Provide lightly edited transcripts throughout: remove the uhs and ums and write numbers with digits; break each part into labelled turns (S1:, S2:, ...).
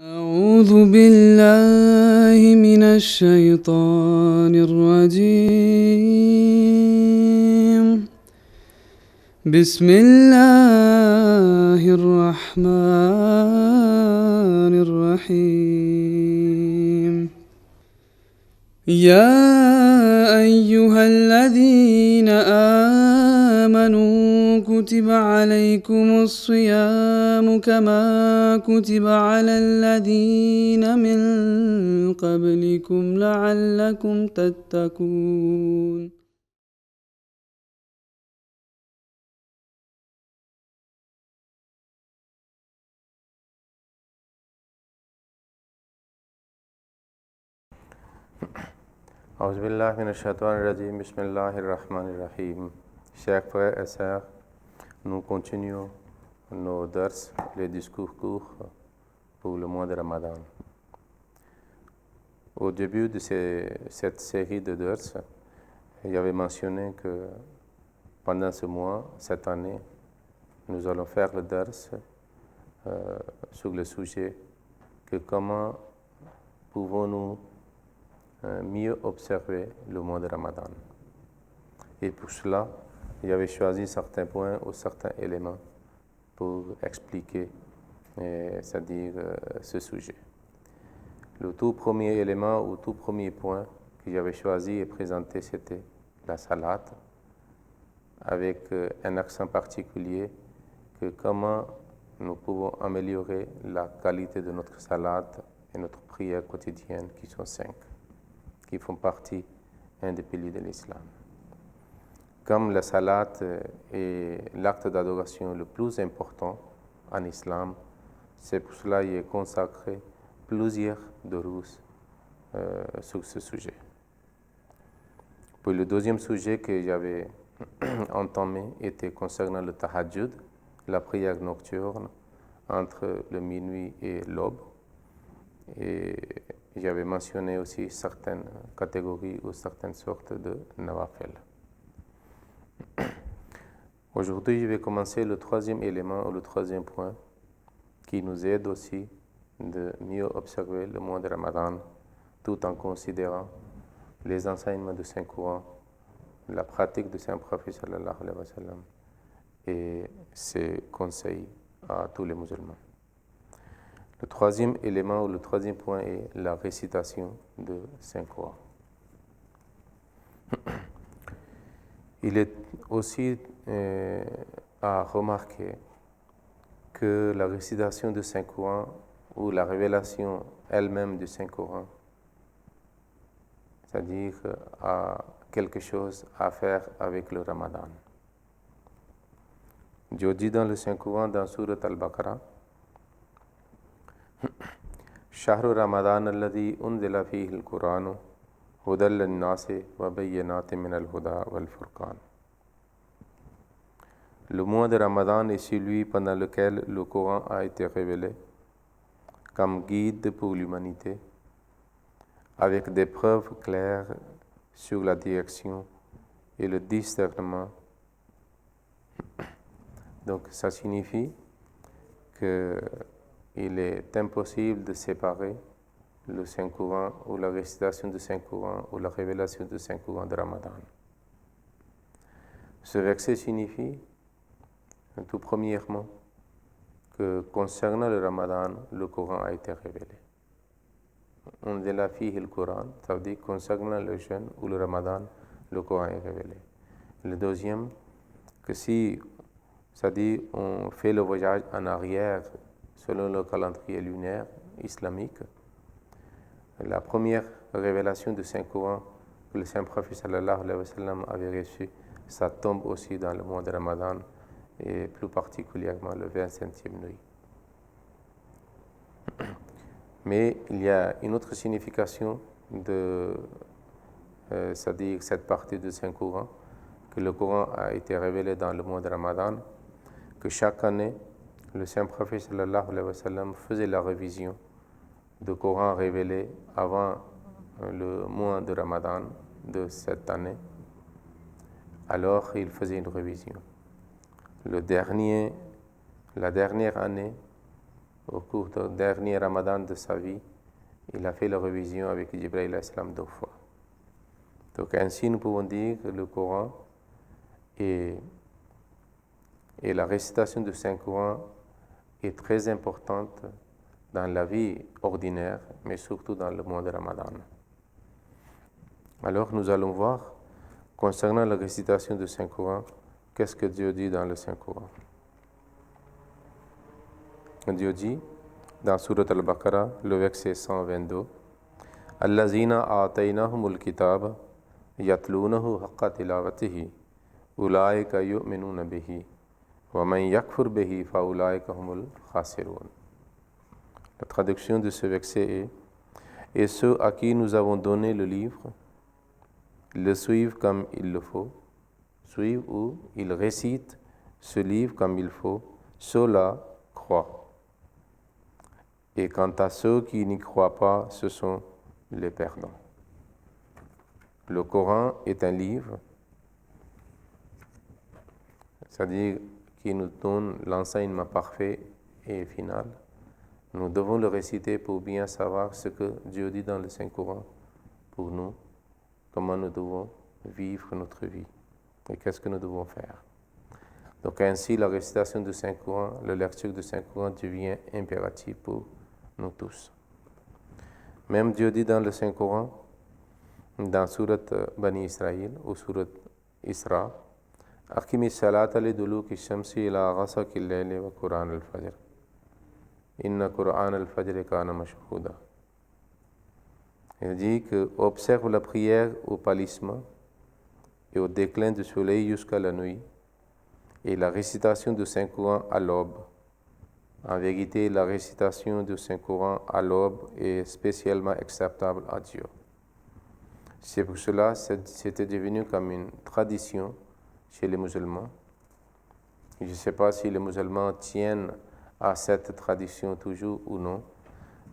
S1: أعوذ بالله من الشيطان الرجيم بسم الله الرحمن الرحيم يا أيها الذين آمنوا كتب عليكم الصيام كما كتب على الذين من قبلكم لعلكم تتقون
S2: Auzu billahi minesh-shaytanir-rajim. Bismillahir-rahmanir-rahim. Chers frères et sœurs, nous continuons nos dars, les discours courts pour le mois de Ramadan. Au début de cette série de dars, j'avais mentionné que pendant ce mois, cette année, nous allons faire le dars sur le sujet que comment pouvons-nous mieux observer le mois de Ramadan. Et pour cela, j'avais choisi certains points ou certains éléments pour expliquer, c'est-à-dire ce sujet. Le tout premier élément ou tout premier point que j'avais choisi et présenté, c'était la salade, avec un accent particulier que comment nous pouvons améliorer la qualité de notre salade et notre prière quotidienne, qui sont 5. Qui font partie des piliers de l'islam. Comme la salat est l'acte d'adoration le plus important en islam, c'est pour cela qu'il est consacré plusieurs durus sur ce sujet. Puis le deuxième sujet que j'avais entamé était concernant le tahajjud, la prière nocturne entre le minuit et l'aube. Et j'avais mentionné aussi certaines catégories ou certaines sortes de nawafil. Aujourd'hui, je vais commencer le troisième élément ou le troisième point qui nous aide aussi de mieux observer le mois de Ramadan tout en considérant les enseignements du Saint-Coran, la pratique du Saint-Prophète sallallahu alayhi wa sallam et ses conseils à tous les musulmans. Le troisième élément ou le troisième point est la récitation de Saint-Coran. Il est aussi à remarquer que la récitation du Saint-Coran ou la révélation elle-même du Saint-Coran, c'est-à-dire a quelque chose à faire avec le Ramadan. Dieu dit dans le Saint-Coran, dans Surat Al-Baqarah, شهر رمضان الذي أنزل فيه القرآن هدى للناس وبينات من الهدى والفرقان. Le mois de Ramadan est celui pendant lequel le Coran a été révélé comme guide pour l'humanité, avec des preuves claires sur la direction et le discernement. Donc ça signifie que il est impossible de séparer le Saint-Coran ou la récitation du Saint-Coran ou la révélation du Saint-Coran de Ramadan. Ce verset signifie, tout premièrement, que concernant le Ramadan, le Coran a été révélé. Unzila fihi al-Quran, ça veut dire concernant le jeûne ou le Ramadan, le Coran est révélé. Le deuxième, que si, c'est-à-dire on fait le voyage en arrière selon le calendrier lunaire islamique, la première révélation du Saint-Coran que le Saint-Prophète sallallahu alayhi wa sallam avait reçue, ça tombe aussi dans le mois de Ramadan et plus particulièrement le 25e nuit. Mais il y a une autre signification de, c'est-à-dire cette partie du Saint-Coran, que le Coran a été révélé dans le mois de Ramadan, que chaque année, le Saint-Prophète sallallahu alayhi wa sallam faisait la révision du Coran révélé avant le mois de Ramadan de cette année. Alors, il faisait une révision. La dernière année, au cours du dernier Ramadan de sa vie, il a fait la révision avec Jibril alayhi salam 2 fois. Donc ainsi, nous pouvons dire que le Coran et la récitation du Saint-Coran est très importante dans la vie ordinaire, mais surtout dans le mois de Ramadan. Alors nous allons voir, concernant la récitation du Saint-Coran, qu'est-ce que Dieu dit dans le Saint-Coran. Dieu dit dans Surat Al-Baqarah, le verset 122, « Allazina a'taynahumul kitab yatlunahu haqqa tilawatihi ulaika yu'minuna bihi wa man yakfur bihi fa ulaika humul khasirun » La traduction de ce verset est « Et ceux à qui nous avons donné le livre le suivent comme il le faut, suivent ou ils récitent ce livre comme il faut, ceux-là croient. Et quant à ceux qui n'y croient pas, ce sont les perdants. » Le Coran est un livre, c'est-à-dire qui nous donne l'enseignement parfait et final. Nous devons le réciter pour bien savoir ce que Dieu dit dans le Saint-Coran pour nous, comment nous devons vivre notre vie et qu'est-ce que nous devons faire. Donc ainsi, la récitation du Saint-Coran, la lecture du Saint-Coran devient impérative pour nous tous. Même Dieu dit dans le Saint-Coran, dans Surat Bani Israël ou Surat Isra, « Aqimi salata li duluki shamsi ila ghasaki al-layli wa Qur'an al-Fajr. Inna Qur'an al-Fajr kana mashhuda. » Il dit que observe la prière au pâlissement et au déclin du soleil jusqu'à la nuit et la récitation du Saint-Coran à l'aube. En vérité, la récitation du Saint-Coran à l'aube est spécialement acceptable à Dieu. C'est pour cela que c'était devenu comme une tradition chez les musulmans. Je ne sais pas si les musulmans tiennent à cette tradition toujours ou non,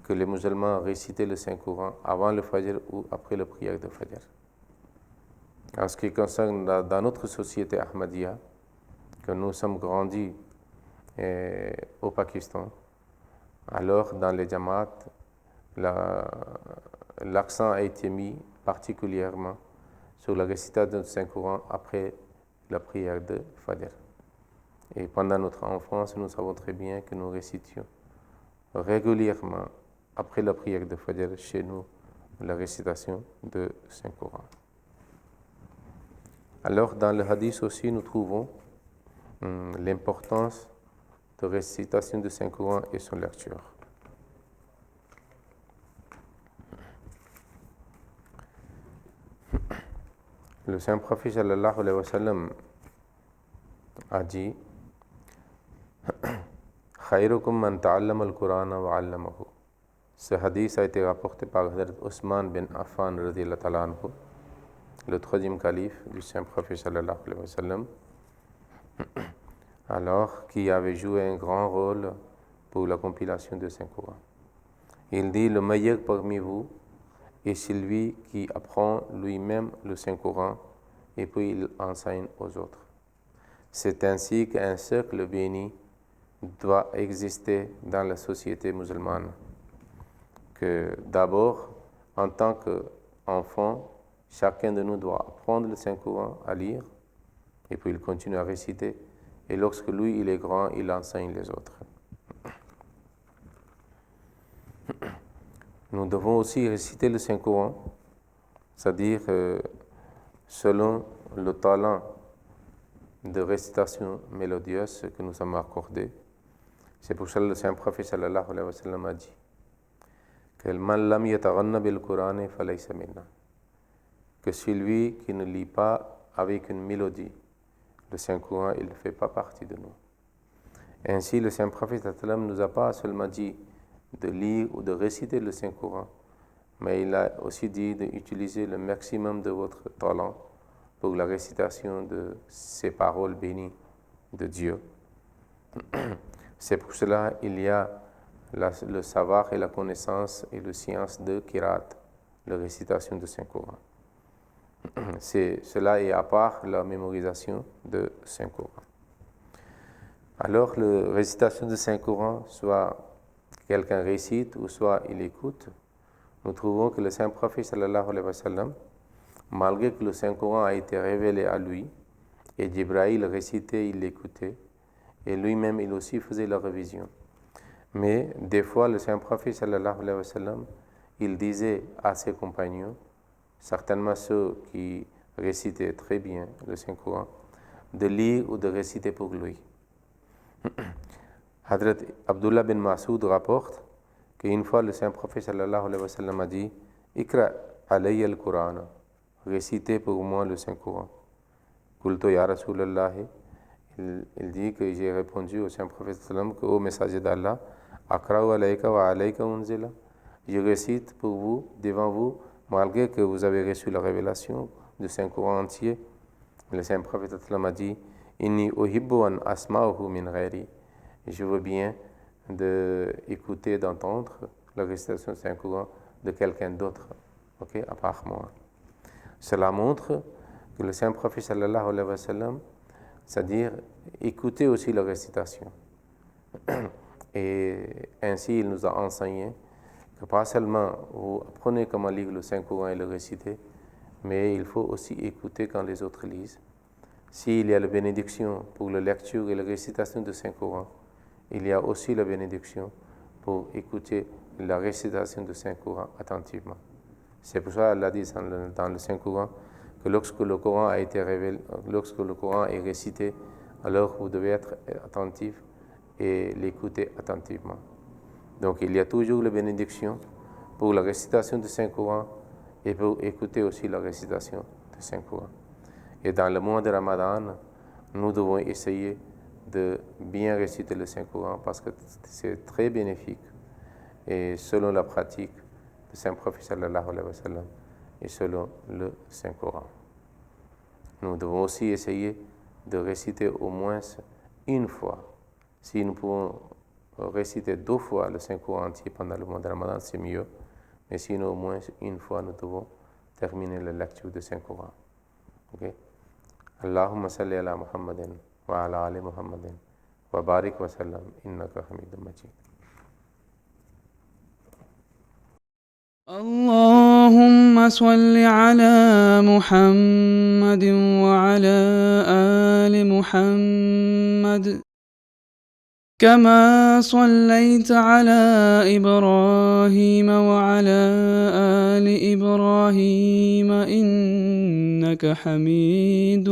S2: que les musulmans récitaient le Saint-Coran avant le Fajr ou après la prière de Fajr. En ce qui concerne dans notre société Ahmadiyya, que nous sommes grandis au Pakistan, alors dans les Jamaat, l'accent a été mis particulièrement sur la récitation du Saint-Coran après la prière de Fajr. Et pendant notre enfance, nous savons très bien que nous récitions régulièrement après la prière de Fajr chez nous la récitation du Saint-Coran. Alors dans le hadith aussi, nous trouvons l'importance de récitation du Saint-Coran et son lecture. Le Saint-Prophète sallallahu alayhi wa sallam a dit « Khayrukum man ta'allama al-Qur'ana wa 'allamahu » Ce hadith a été rapporté par Hazrat Ousmane bin Affan radiyallahu ta'ala anhu, le troisième calife du Saint-Prophète sallallahu alayhi wa sallam, alors qui avait joué un grand rôle pour la compilation du Saint-Coran. Il dit « Le meilleur parmi vous est celui qui apprend lui-même le Saint-Coran et puis il enseigne aux autres. C'est ainsi qu'un cercle béni doit exister dans la société musulmane. Que d'abord, en tant qu'enfant, chacun de nous doit apprendre le Saint-Coran à lire et puis il continue à réciter. Et lorsque lui, il est grand, il enseigne les autres. Nous devons aussi réciter le Saint-Coran, c'est-à-dire selon le talent de récitation mélodieuse que nous sommes accordés. C'est pour ça que le Saint-Prophète sallallahu alayhi wa sallam a dit que man lam yataghanna bil Qur'ani falaysa minna, que celui qui ne lit pas avec une mélodie le Saint-Coran, il ne fait pas partie de nous. Ainsi, le Saint-Prophète ne nous a pas seulement dit de lire ou de réciter le Saint-Coran, mais il a aussi dit d'utiliser le maximum de votre talent pour la récitation de ces paroles bénies de Dieu. C'est pour cela qu'il y a le savoir et la connaissance et la science de Kirat, la récitation du Saint-Coran. Cela est à part la mémorisation de Saint-Coran. Alors, la récitation du Saint-Coran, soit quelqu'un récite ou soit il écoute, nous trouvons que le Saint-Prophète sallallahu alayhi wa sallam, malgré que le Saint-Coran a été révélé à lui, et Jibril récitait, il l'écoutait, et lui-même il aussi faisait la révision. Mais des fois, le Saint-Prophète sallallahu alayhi wa sallam, il disait à ses compagnons, certainement ceux qui récitaient très bien le Saint-Coran, de lire ou de réciter pour lui. Hadrat Abdullah bin Masoud rapporte qu'une fois le Saint-Prophète sallallahu alayhi wa sallam a dit Ikra alayya al-Qur'an, récitez pour moi le Saint-Coran. Qultu ya Rasulallah, il dit que j'ai répondu au Saint-Prophète sallam que, ô messager d'Allah, Akra'u alayka wa alayka unzila, je récite pour vous, devant vous, malgré que vous avez reçu la révélation du Saint-Coran entier. Le Saint-Prophète sallam a dit Inni uhibbu an asma'uhu min ghairi, je veux bien d'écouter, d'entendre la récitation du Saint-Coran de quelqu'un d'autre, okay, à part moi. Cela montre que le Saint-Prophète sallallahu alayhi wa sallam, c'est-à-dire écouter aussi la récitation. Et ainsi, il nous a enseigné que pas seulement vous apprenez comment lire le Saint-Coran et le réciter, mais il faut aussi écouter quand les autres lisent. S'il y a la bénédiction pour la lecture et la récitation du Saint-Coran, il y a aussi la bénédiction pour écouter la récitation du Saint-Coran attentivement. C'est pour ça qu'Allah dit dans le Saint-Coran que lorsque le Coran a été révélé, lorsque le Coran est récité, alors vous devez être attentif et l'écouter attentivement. Donc il y a toujours la bénédiction pour la récitation du Saint-Coran et pour écouter aussi la récitation du Saint-Coran. Et dans le mois de Ramadan, nous devons essayer de bien réciter le Saint-Coran parce que c'est très bénéfique et selon la pratique du Saint-Prophète sallallahu alayhi wa sallam et selon le Saint-Coran. Nous devons aussi essayer de réciter au moins une fois. Si nous pouvons réciter 2 fois le Saint-Coran entier pendant le mois de Ramadan, c'est mieux. Mais sinon, au moins une fois, nous devons terminer la lecture du Saint-Coran. Okay? Allahumma salli ala Muhammadin wa ala ali Muhammadin wa barik wa sallam innaka hamidun majid.
S1: اللهم صل على محمد وعلى آل محمد كما صليت على إبراهيم وعلى آل إبراهيم إنك حميد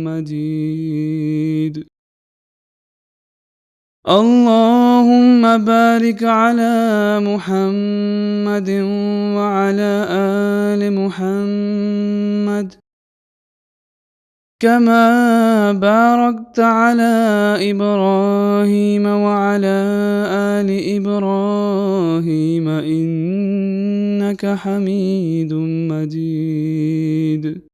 S1: مجيد. اللهم بارك على محمد وعلى آل محمد كما باركت على إبراهيم وعلى آل إبراهيم إنك حميد مجيد.